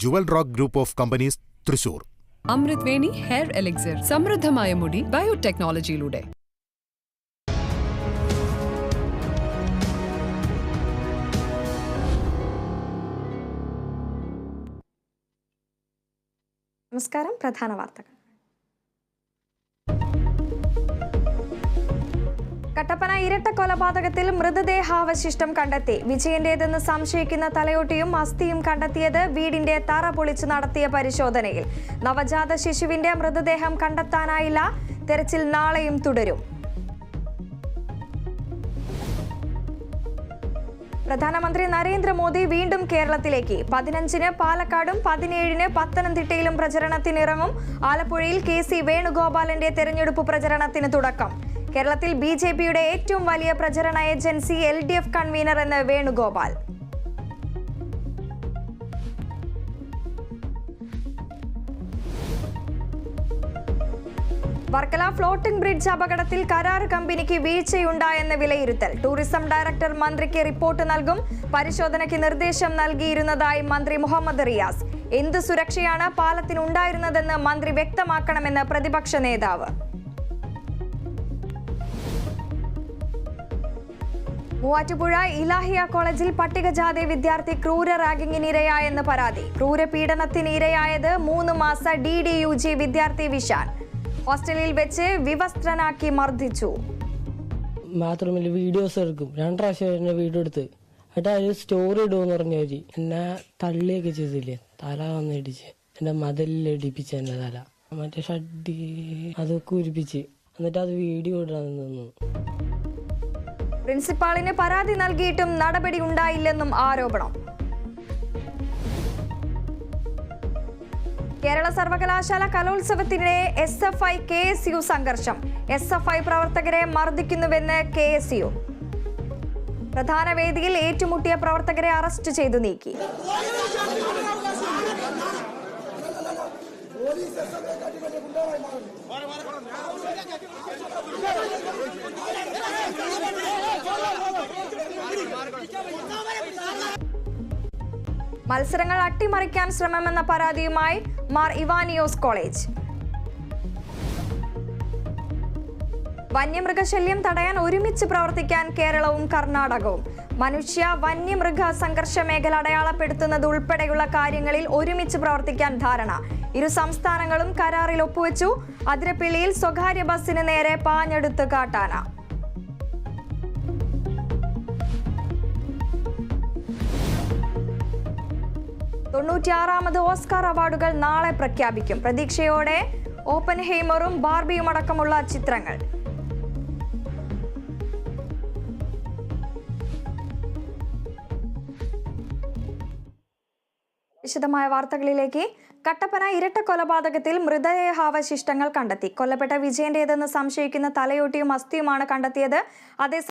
Jual rock group of companies, Thrissur. Amrit hair elixir, സമൃദ്ധമായ മുടി ബയോടെക്നോളജിയിലൂടെ. നമസ്കാരം. പ്രധാന വാർത്തകൾ. കട്ടപ്പന ഇരട്ട കൊലപാതകത്തിൽ മൃതദേഹാവശിഷ്ടം കണ്ടെത്തി. വിജയന്റേതെന്ന് സംശയിക്കുന്ന തലയോട്ടിയും അസ്ഥിയും കണ്ടെത്തിയത് വീടിന്റെ തറ പൊളിച്ചു നടത്തിയ പരിശോധനയിൽ. നവജാത ശിശുവിന്റെ മൃതദേഹം കണ്ടെത്താനായില്ല. തെരച്ചിൽ നാളെയും തുടരും. പ്രധാനമന്ത്രി നരേന്ദ്രമോദി വീണ്ടും കേരളത്തിലേക്ക്. 15-ന് പാലക്കാടും 17-ന് പത്തനംതിട്ടയിലും പ്രചരണത്തിനിറങ്ങും. ആലപ്പുഴയിൽ KC വേണുഗോപാലിന്റെ തെരഞ്ഞെടുപ്പ് പ്രചരണത്തിന് തുടക്കം. കേരളത്തിൽ BJPയുടെ ഏറ്റവും വലിയ പ്രചരണ ഏജൻസി LDF കൺവീനർ എന്ന് വേണുഗോപാൽ. വർക്കല ഫ്ലോട്ടിംഗ് ബ്രിഡ്ജ് അപകടത്തിൽ കരാർ കമ്പനിക്ക് വീഴ്ചയുണ്ടായെന്ന് വിലയിരുത്തൽ. ടൂറിസം ഡയറക്ടർ മന്ത്രിക്ക് റിപ്പോർട്ട് നൽകും. പരിശോധനയ്ക്ക് നിർദ്ദേശം നൽകിയിരുന്നതായി മന്ത്രി മുഹമ്മദ് റിയാസ്. എന്ത് സുരക്ഷയാണ് പാലത്തിനുണ്ടായിരുന്നതെന്ന് മന്ത്രി വ്യക്തമാക്കണമെന്ന് പ്രതിപക്ഷ നേതാവ്. മൂവാറ്റുപുഴ ഇലാഹിയ കോളേജിൽ പട്ടികജാതി വിദ്യാർത്ഥി ക്രൂര റാഗിങ്ങിനിരയായെന്ന് പരാതി. ക്രൂരപീഡനത്തിന് ഇരയായത് 3 മാസ DDUG വിദ്യാർത്ഥി വിശാൻ. ഹോസ്റ്റലിൽ വെച്ച് വിവസ്ത്രനാക്കി മർദ്ദിച്ചു. ബാത്റൂമിൽ വീഡിയോസ് എടുക്കും. 2 പ്രാവശ്യം എന്നെ വീഡിയോ എടുത്ത് എന്നിട്ട് അതിൽ സ്റ്റോറി ഇടുമെന്ന് പറഞ്ഞവര് എന്നെ തള്ളിയൊക്കെ ചെയ്തില്ലേ. തല വന്ന് ഇടിച്ച് എന്റെ മതിലിൽ ഇടിപ്പിച്ച് എന്റെ തല മറ്റേ ഷഡ്ഡി അതൊക്കെ ഉരിപ്പിച്ച് എന്നിട്ട് അത് വീഡിയോ ഇടാൻ നിന്നു. പ്രിൻസിപ്പാളിന് പരാതി നൽകിയിട്ടും നടപടി ഉണ്ടായില്ലെന്നും ആരോപണം. കേരള സർവകലാശാല കലോത്സവത്തിനിടെ SFI KSU സംഘർഷം. SFI പ്രവർത്തകരെ മർദ്ദിക്കുന്നുവെന്ന് KSU. പ്രധാന വേദിയിൽ ഏറ്റുമുട്ടിയ പ്രവർത്തകരെ അറസ്റ്റ് ചെയ്തു നീക്കി. മത്സരങ്ങൾ അട്ടിമറിക്കാൻ ശ്രമമെന്ന പരാതിയുമായി മാർ ഇവാനിയോസ് കോളേജ്. വന്യമൃഗശല്യം തടയാൻ ഒരുമിച്ച് പ്രവർത്തിക്കാൻ കേരളവും കർണാടകവും. മനുഷ്യ വന്യമൃഗ സംഘർഷ മേഖല അടയാളപ്പെടുത്തുന്നത് ഉൾപ്പെടെയുള്ള കാര്യങ്ങളിൽ ഒരുമിച്ച് പ്രവർത്തിക്കാൻ ധാരണ. ഇരു സംസ്ഥാനങ്ങളും കരാറിൽ ഒപ്പുവെച്ചു. അതിരപ്പിള്ളിയിൽ സ്വകാര്യ ബസിന് നേരെ പാഞ്ഞെടുത്ത് കാട്ടാന. തൊണ്ണൂറ്റിയാറാമത് ഓസ്കാർ അവാർഡുകൾ നാളെ പ്രഖ്യാപിക്കും. പ്രതീക്ഷയോടെ ഓപ്പൻഹൈമറും ബാർബിയും അടക്കമുള്ള ചിത്രങ്ങൾ. വിശദമായ വാർത്തകളിലേക്ക്. കട്ടപ്പന ഇരട്ട കൊലപാതകത്തിൽ മൃതദേഹാവശിഷ്ടങ്ങൾ കണ്ടെത്തി. കൊല്ലപ്പെട്ട വിജയന്റേതെന്ന് സംശയിക്കുന്ന തലയോട്ടിയും അസ്ഥിയുമാണ് കണ്ടെത്തിയത്. അതേസമയം